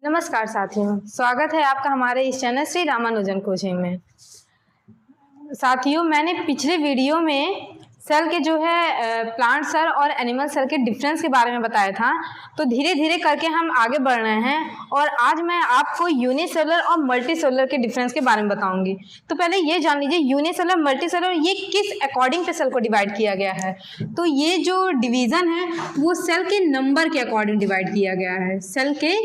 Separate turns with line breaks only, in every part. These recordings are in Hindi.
नमस्कार साथियों, स्वागत है आपका हमारे इस चैनल श्री रामानुजन कोचिंग में। साथियों, मैंने पिछले वीडियो में सेल के जो है प्लांट सेल और एनिमल सेल के डिफरेंस के बारे में बताया था। तो धीरे धीरे करके हम आगे बढ़ रहे हैं और आज मैं आपको यूनिसेलुलर और मल्टीसेलुलर के डिफरेंस के बारे में बताऊंगी। तो पहले ये जान लीजिए यूनिसेलुलर मल्टीसेलुलर ये किस अकॉर्डिंग पे सेल को डिवाइड किया गया है। तो ये जो डिवीजन है वो सेल के नंबर के अकॉर्डिंग डिवाइड किया गया है। सेल के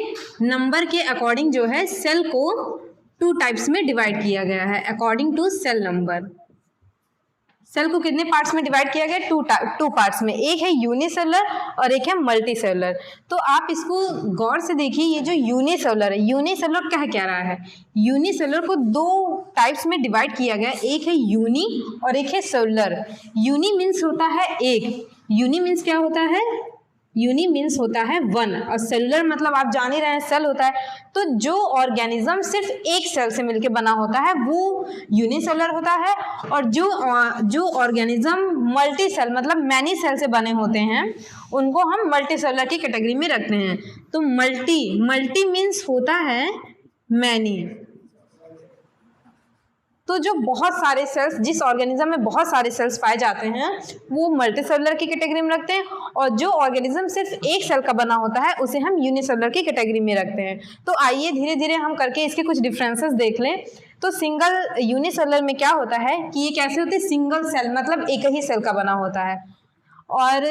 नंबर के अकॉर्डिंग जो है सेल को 2 टाइप्स में डिवाइड किया गया है according to cell number. Cell को कितने पार्ट्स में डिवाइड किया गया? 2 पार्ट्स में। एक है यूनिसेलुलर और एक है मल्टीसेलुलर। तो आप इसको गौर से देखिए, ये जो यूनिसेलुलर है, यूनिसेलुलर क्या रहा है? यूनिसेलुलर को 2 टाइप्स में डिवाइड किया गया, एक है यूनी और एक है सेलुलर। यूनी मीन्स होता है एक, यूनी मीन्स क्या होता है? यूनी मीन्स होता है 1 और सेलुलर मतलब आप जान ही रहे हैं सेल होता है। तो जो ऑर्गेनिज्म सिर्फ एक सेल से मिलकर बना होता है वो यूनिसेलुलर होता है, और जो ऑर्गेनिज्म मल्टी सेल मतलब मैनी सेल से बने होते हैं उनको हम मल्टीसेलुलर की कैटेगरी में रखते हैं। तो मल्टी मीन्स होता है मैनी। तो जो बहुत सारे सेल्स, जिस ऑर्गेनिज्म में बहुत सारे सेल्स पाए जाते हैं वो मल्टीसेलुलर की कैटेगरी में रखते हैं, और जो ऑर्गेनिज्म सिर्फ एक सेल का बना होता है उसे हम यूनिसेलुलर की कैटेगरी में रखते हैं। तो आइए धीरे धीरे हम करके इसके कुछ डिफरेंसेस देख लें। तो सिंगल यूनिसेलुलर में क्या होता है कि ये कैसे होते हैं? सिंगल सेल मतलब एक ही सेल का बना होता है, और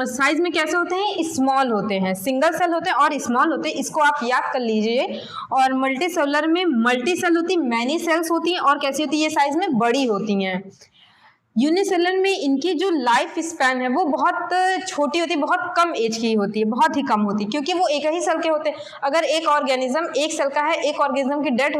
साइज में कैसे होते हैं? स्मॉल होते हैं। सिंगल सेल होते हैं और स्मॉल होते हैं, इसको आप याद कर लीजिए। और मल्टीसेलुलर में मल्टी सेल होती है, मैनी सेल्स होती हैं, और कैसी होती है? ये साइज में बड़ी होती हैं। यूनिसेलुलर में इनकी जो लाइफ स्पैन है वो बहुत छोटी होती है, बहुत कम एज की होती है, बहुत ही कम होती है, क्योंकि वो एक ही सेल के होते हैं। अगर एक ऑर्गेनिज्म एक सेल का है, एक ऑर्गेनिज्म की डेथ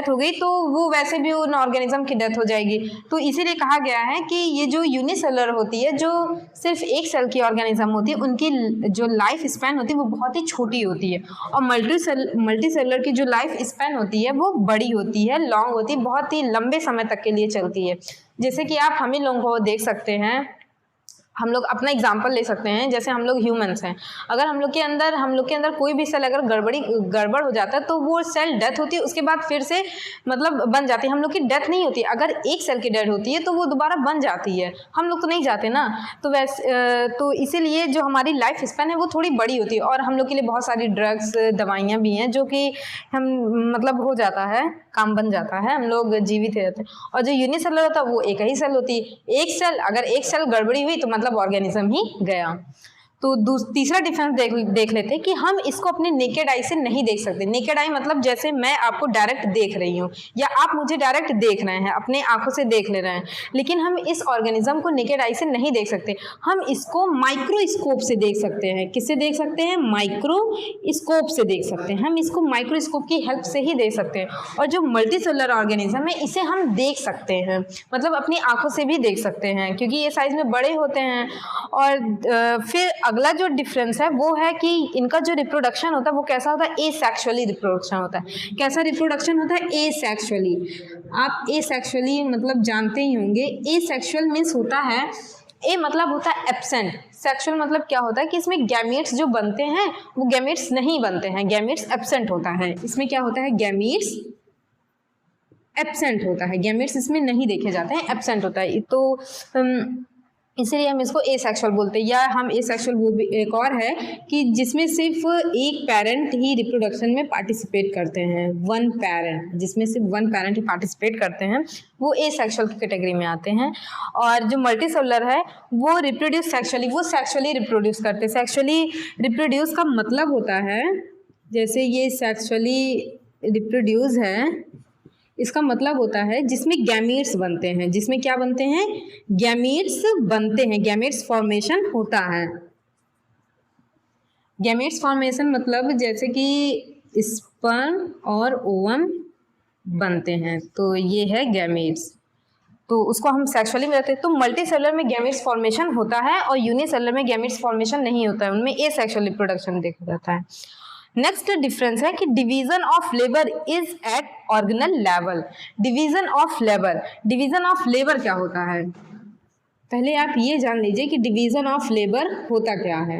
हो गई तो वो वैसे भी उन ऑर्गेनिज्म की डेथ हो जाएगी। तो इसीलिए कहा गया है कि ये जो यूनिसेलुलर होती है, जो सिर्फ एक सेल की ऑर्गेनिज्म होती है, उनकी जो लाइफ स्पैन होती है वो बहुत ही छोटी होती है। और मल्टीसेलुलर की जो लाइफ स्पैन होती है वो बड़ी होती है, लॉन्ग होती है, बहुत ही लंबे समय तक के लिए चलती है। जैसे कि आप हम ही लोगों को देख सकते हैं, हम लोग अपना एग्जाम्पल ले सकते हैं। जैसे हम लोग ह्यूमंस हैं, अगर हम लोग के अंदर कोई भी सेल अगर गड़बड़ हो जाता है तो वो सेल डेथ होती है, उसके बाद फिर से मतलब बन जाती है। हम लोग की डेथ नहीं होती, अगर एक सेल की डेथ होती है तो वो दोबारा बन जाती है, हम लोग तो नहीं जाते ना। तो इसीलिए जो हमारी लाइफ स्पैन है वो थोड़ी बड़ी होती है, और हम लोग के लिए बहुत सारी ड्रग्स दवाइयाँ भी हैं जो कि हम मतलब हो जाता है, काम बन जाता है, हम लोग जीवित रहते हैं। और जो यूनिसेलुलर होता है वो एक ही सेल होती है। अगर एक सेल गड़बड़ी हुई तो मतलब ऑर्गेनिज्म ही गया। तो तीसरा डिफरेंस देख लेते हैं कि हम इसको अपने नेकेड आई से नहीं देख सकते। नेकेड आई मतलब जैसे मैं आपको डायरेक्ट देख रही हूँ या आप मुझे डायरेक्ट देख रहे हैं, अपने आंखों से देख ले रहे हैं, लेकिन हम इस ऑर्गेनिज्म को नेकेड आई से नहीं देख सकते। हम इसको माइक्रोस्कोप से देख सकते हैं। किससे देख सकते हैं? माइक्रोस्कोप से देख सकते हैं। हम इसको माइक्रोस्कोप की हेल्प से ही देख सकते हैं। और जो मल्टीसेलुलर ऑर्गेनिज्म है इसे हम देख सकते हैं, मतलब अपनी आंखों से भी देख सकते हैं, क्योंकि ये साइज में बड़े होते हैं। और फिर अगला जो डिफरेंस है वो है कि इनका जो रिप्रोडक्शन होता है वो कैसा होता है? एसेक्सुअली रिप्रोडक्शन होता है। कैसा रिप्रोडक्शन होता है? एसेक्सुअली। आप एसेक्सुअली मतलब जानते ही होंगे। एसेक्सुअल मीन्स होता है, ए मतलब होता है एब्सेंट, सेक्सुअल मतलब क्या होता है कि इसमें गैमेट्स जो बनते हैं वो गैमेट्स नहीं बनते हैं, गैमेट्स एब्सेंट होता है। इसमें क्या होता है? गैमेट्स एब्सेंट होता है, गैमेट्स इसमें नहीं देखे जाते हैं, एब्सेंट होता है। तो इसीलिए हम इसको एसेक्सुअल बोलते हैं। या हम एसेक्सुअल वो भी एक और है कि जिसमें सिर्फ एक पेरेंट ही रिप्रोडक्शन में पार्टिसिपेट करते हैं, वन पेरेंट, जिसमें सिर्फ वन पेरेंट ही पार्टिसिपेट करते हैं, वो एसेक्सुअल की कैटेगरी में आते हैं। और जो मल्टीसेलुलर है वो रिप्रोड्यूस सेक्सुअली, वो सेक्सुअली रिप्रोड्यूस करते हैं। सेक्सुअली रिप्रोड्यूस का मतलब होता है, जैसे ये सेक्सुअली रिप्रोड्यूस है, इसका मतलब होता है जिसमें गैमीट्स बनते हैं। जिसमें क्या बनते हैं? गैमीट्स बनते हैं, गैमीट्स फॉर्मेशन होता है। गैमीट्स फॉर्मेशन मतलब जैसे कि स्पर्म और ओवम बनते हैं, तो ये है गैमीट्स। तो उसको हम सेक्सुअली में रहते हैं। तो मल्टीसेलुलर में गैमीट्स फॉर्मेशन होता है और यूनिसेलुलर में गैमीट्स फॉर्मेशन नहीं होता है, उनमें एसेक्सुअल रिप्रोडक्शन देखा जाता है। नेक्स्ट डिफरेंस है कि division of labour is at organelle level. Division of labour क्या होता है? पहले आप ये जान लीजिए कि डिवीजन ऑफ लेबर होता क्या है।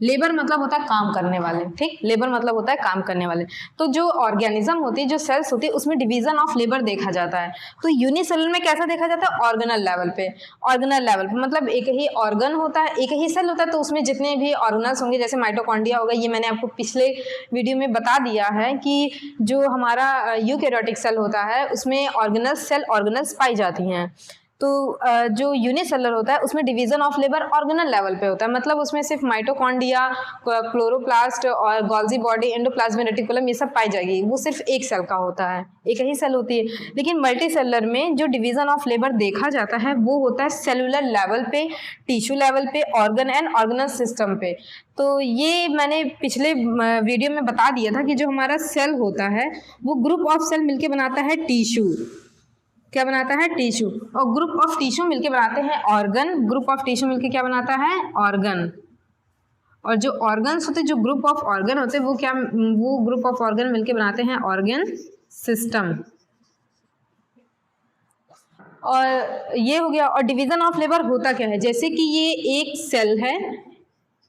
लेबर मतलब होता है काम करने वाले, ठीक, लेबर मतलब होता है काम करने वाले। तो जो ऑर्गेनिज्म होती है, जो सेल्स होती है, उसमें डिवीजन ऑफ लेबर देखा जाता है। तो यूनिसेलुलर में कैसा देखा जाता है? ऑर्गेनल लेवल पे। ऑर्गेनल लेवल पे मतलब एक ही ऑर्गन होता है, एक ही सेल होता है, तो उसमें जितने भी ऑर्गेनल्स होंगे, जैसे माइटोकॉन्ड्रिया होगा, ये मैंने आपको पिछले वीडियो में बता दिया है कि जो हमारा यूकैरियोटिक सेल होता है उसमें ऑर्गेनल्स, सेल ऑर्गेनल्स पाई जाती हैं। तो जो यूनिसेलुलर होता है उसमें division of labour organelle level पे होता है, मतलब उसमें सिर्फ माइटोकॉन्ड्रिया, क्लोरोप्लास्ट और गोल्गी बॉडी, एंडोप्लाज्मिक रेटिकुलम ये सब पाई जाएगी, वो सिर्फ एक सेल का होता है, एक ही सेल होती है। लेकिन मल्टीसेलुलर में जो डिवीजन ऑफ लेबर देखा जाता है वो होता है सेलुलर लेवल पे, टिश्यू लेवल पे, ऑर्गन एंड ऑर्गेनल सिस्टम पे। तो ये मैंने पिछले वीडियो में बता दिया था कि जो हमारा सेल होता है वो ग्रुप ऑफ सेल मिलके बनाता है टिश्यू। क्या बनाता है? टिश्यू। और ग्रुप ऑफ टिश्यू मिलके बनाते हैं ऑर्गन। ग्रुप ऑफ टिश्यू मिलके क्या बनाता है? ऑर्गन। और जो ऑर्गन्स होते हैं, जो ग्रुप ऑफ ऑर्गन होते हैं, वो ग्रुप ऑफ ऑर्गन मिलके बनाते हैं ऑर्गन सिस्टम। और ये हो गया। और डिवीजन ऑफ लेबर होता क्या है? जैसे कि ये एक सेल है,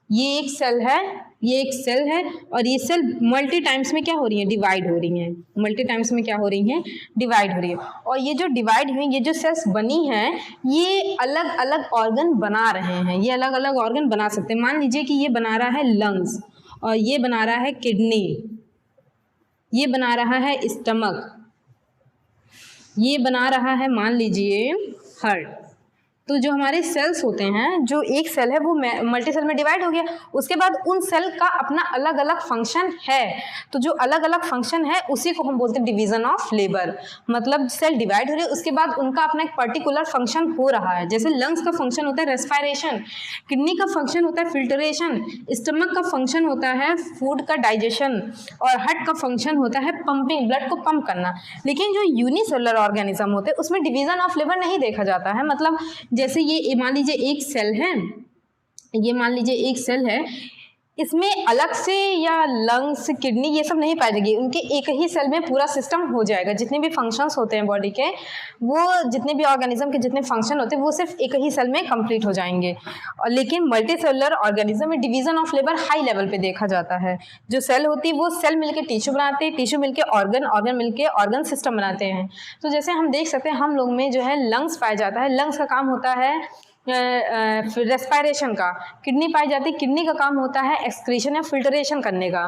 ये एक सेल है, ये एक सेल है, और ये सेल मल्टी टाइम्स में क्या हो रही है? डिवाइड हो रही हैं। मल्टी टाइम्स में क्या हो रही हैं? डिवाइड हो रही है। और ये जो डिवाइड हुई, ये जो सेल्स बनी हैं, ये अलग अलग ऑर्गन बना रहे हैं, ये अलग अलग ऑर्गन बना सकते हैं। मान लीजिए कि ये बना रहा है लंग्स, और ये बना रहा है किडनी, ये बना रहा है स्टमक, ये बना रहा है मान लीजिए हार्ट। तो जो हमारे सेल्स होते हैं, जो एक सेल है वो मल्टी सेल में डिवाइड हो गया, उसके बाद उन सेल का अपना अलग अलग फंक्शन है। तो जो अलग अलग फंक्शन है उसी को हम बोलते हैं डिवीजन ऑफ लेबर। मतलब सेल डिवाइड हो रही है, उसके बाद उनका अपना एक पर्टिकुलर फंक्शन हो रहा है। जैसे लंग्स का फंक्शन होता है रेस्पिरेशन, किडनी का फंक्शन होता है फिल्टरेशन, स्टमक का फंक्शन होता है फूड का डाइजेशन, और हार्ट का फंक्शन होता है पंपिंग, ब्लड को पंप करना। लेकिन जो यूनिसेलुलर ऑर्गेनिज्म होते हैं उसमें डिवीजन ऑफ लेबर नहीं देखा जाता है। मतलब जैसे ये मान लीजिए एक सेल है, ये मान लीजिए एक सेल है, इसमें अलग से या लंग्स, किडनी ये सब नहीं पाई जाएगी, उनके एक ही सेल में पूरा सिस्टम हो जाएगा। जितने भी फंक्शंस होते हैं बॉडी के, वो जितने भी ऑर्गेनिज्म के जितने फंक्शन होते हैं वो सिर्फ एक ही सेल में कंप्लीट हो जाएंगे। और लेकिन मल्टी सेलुलर ऑर्गेनिज्म में division of labour high level पे देखा जाता है। जो सेल होती है वो सेल मिलके टिश्यू बनाते हैं, टिश्यू मिलके ऑर्गन, ऑर्गन मिलके ऑर्गन सिस्टम बनाते हैं। तो जैसे हम देख सकते हैं, हम लोग में जो है लंग्स पाया जाता है, लंग्स का काम होता है रेस्पिरेशन का। किडनी पाई जाती है, किडनी का काम होता है एक्सक्रीशन या फिल्टरेशन करने का।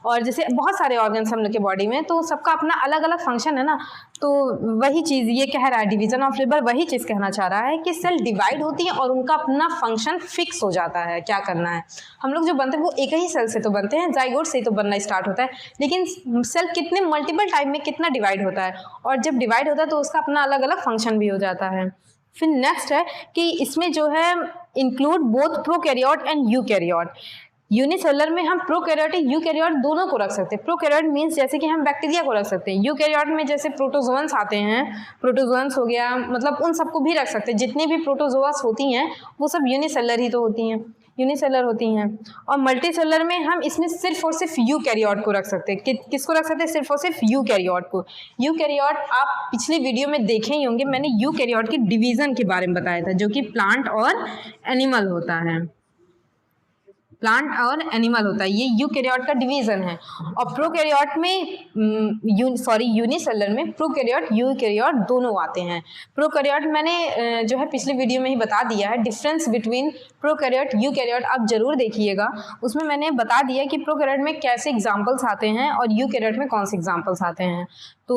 और जैसे बहुत सारे ऑर्गन्स हम लोग के बॉडी में, तो सबका अपना अलग अलग फंक्शन है ना। तो वही चीज़ ये कह रहा है, डिवीजन ऑफ लेबर वही चीज़ कहना चाह रहा है कि सेल डिवाइड होती है और उनका अपना फंक्शन फिक्स हो जाता है, क्या करना है। हम लोग जो बनते हैं वो एक ही सेल से तो बनते हैं, जाइगोट से तो बनना स्टार्ट होता है, लेकिन सेल कितने मल्टीपल टाइम में कितना डिवाइड होता है, और जब डिवाइड होता है तो उसका अपना अलग अलग फंक्शन भी हो जाता है। फिर नेक्स्ट है कि इसमें जो है include both prokaryote and eukaryote. Unicellular में हम प्रोकैरियोटिक यूकैरियोट दोनों को रख सकते हैं। प्रोकैरियोट मीन्स जैसे कि हम बैक्टीरिया को रख सकते हैं, यूकैरियोट में जैसे प्रोटोजोअन्स आते हैं, प्रोटोजोअन्स हो गया, मतलब उन सबको भी रख सकते हैं। जितनी भी प्रोटोजोआस होती हैं वो सब यूनिसेलुलर ही तो होती हैं, यूनिसेलुलर होती हैं। और मल्टीसेलुलर में हम इसमें सिर्फ और सिर्फ यूकैरियोट को रख सकते हैं। किसको रख सकते हैं? सिर्फ और सिर्फ यूकैरियोट को। यूकैरियोट आप पिछले वीडियो में देखे ही होंगे, मैंने यूकैरियोट के डिवीजन के बारे में बताया था, जो कि प्लांट और एनिमल होता है, प्लांट और एनिमल होता है। ये यूकैरियोट का डिवीजन है। और प्रोकैरियोट में यूनिसेलुलर में प्रोकैरियोट यूकैरियोट दोनों आते हैं। प्रोकैरियोट मैंने जो है पिछले वीडियो में ही बता दिया है, डिफरेंस बिटवीन प्रोकैरियोट यूकैरियोट आप जरूर देखिएगा। उसमें मैंने बता दिया कि प्रोकैरियोट में कैसे एग्जाम्पल्स आते हैं और यूकैरियोट में कौन से एग्जाम्पल्स आते हैं। तो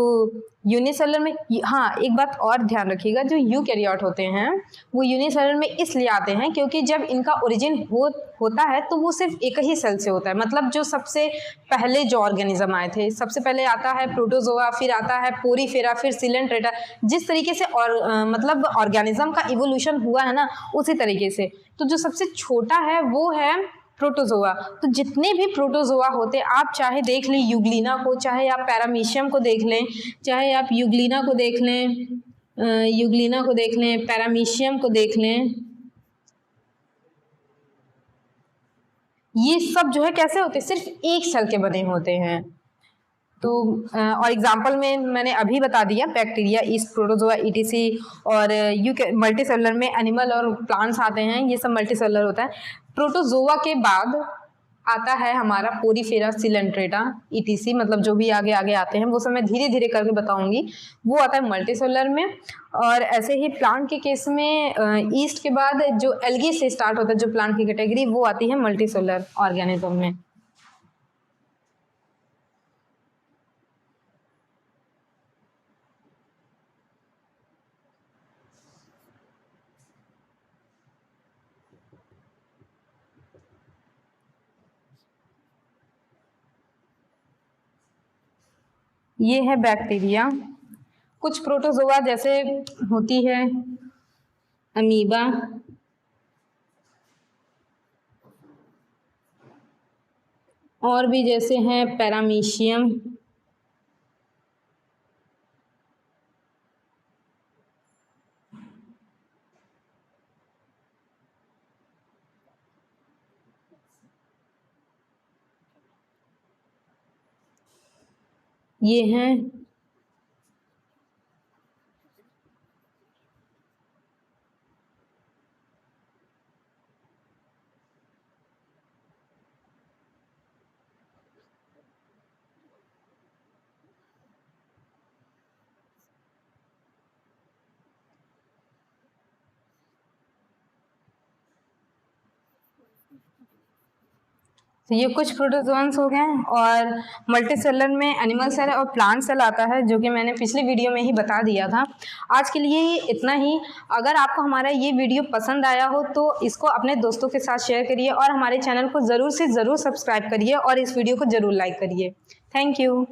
यूनिसेलुलर में, हाँ एक बात और ध्यान रखिएगा, जो यूकैरियोट होते हैं वो यूनिसेलुलर में इसलिए आते हैं क्योंकि जब इनका ओरिजिन होता है तो वो सिर्फ एक ही सेल से होता है। मतलब जो सबसे पहले जो ऑर्गेनिज्म आए थे, सबसे पहले आता है प्रोटोजोआ, फिर आता है पोरीफेरा, फिर सिलेंट्रेटा। जिस तरीके से मतलब ऑर्गेनिज्म का इवोल्यूशन हुआ है ना, उसी तरीके से। तो जो सबसे छोटा है वो है प्रोटोजोआ। तो जितने भी प्रोटोजोआ होते हैं, आप चाहे देख लें यूग्लिना को, चाहे आप पैरामीशियम को देख लें, चाहे आप यूग्लिना को देख लें, पैरामीशियम को देख लें, ये सब जो है कैसे होते हैं? सिर्फ एक सेल के बने होते हैं। तो और एग्जाम्पल में मैंने अभी बता दिया, बैक्टीरिया, ईस्ट, प्रोटोजोआ, ईटीसी। और मल्टीसेलुलर में एनिमल और प्लांट्स आते हैं, ये सब मल्टीसेलुलर होता है। प्रोटोजोआ के बाद आता है हमारा पोरीफेरा सिलेंट्रेटा ETC, मतलब जो भी आगे आगे आते हैं वो सब मैं धीरे धीरे करके बताऊंगी। वो आता है मल्टीसेलुलर में। और ऐसे ही प्लांट के केस में ईस्ट के बाद जो एल्गी से स्टार्ट होता है जो प्लांट की कैटेगरी, वो आती है मल्टीसेलुलर ऑर्गेनिज्म में। ये है बैक्टीरिया। कुछ प्रोटोजोआ जैसे होती है अमीबा, और भी जैसे हैं पैरामीशियम, ये हैं तो ये कुछ प्रोटोजोन्स हो गए। और मल्टीसेलर में एनिमल सेल और प्लांट सेल आता है, जो कि मैंने पिछली वीडियो में ही बता दिया था। आज के लिए इतना ही। अगर आपको हमारा ये वीडियो पसंद आया हो तो इसको अपने दोस्तों के साथ शेयर करिए और हमारे चैनल को ज़रूर से ज़रूर सब्सक्राइब करिए और इस वीडियो को ज़रूर लाइक करिए। Thank you.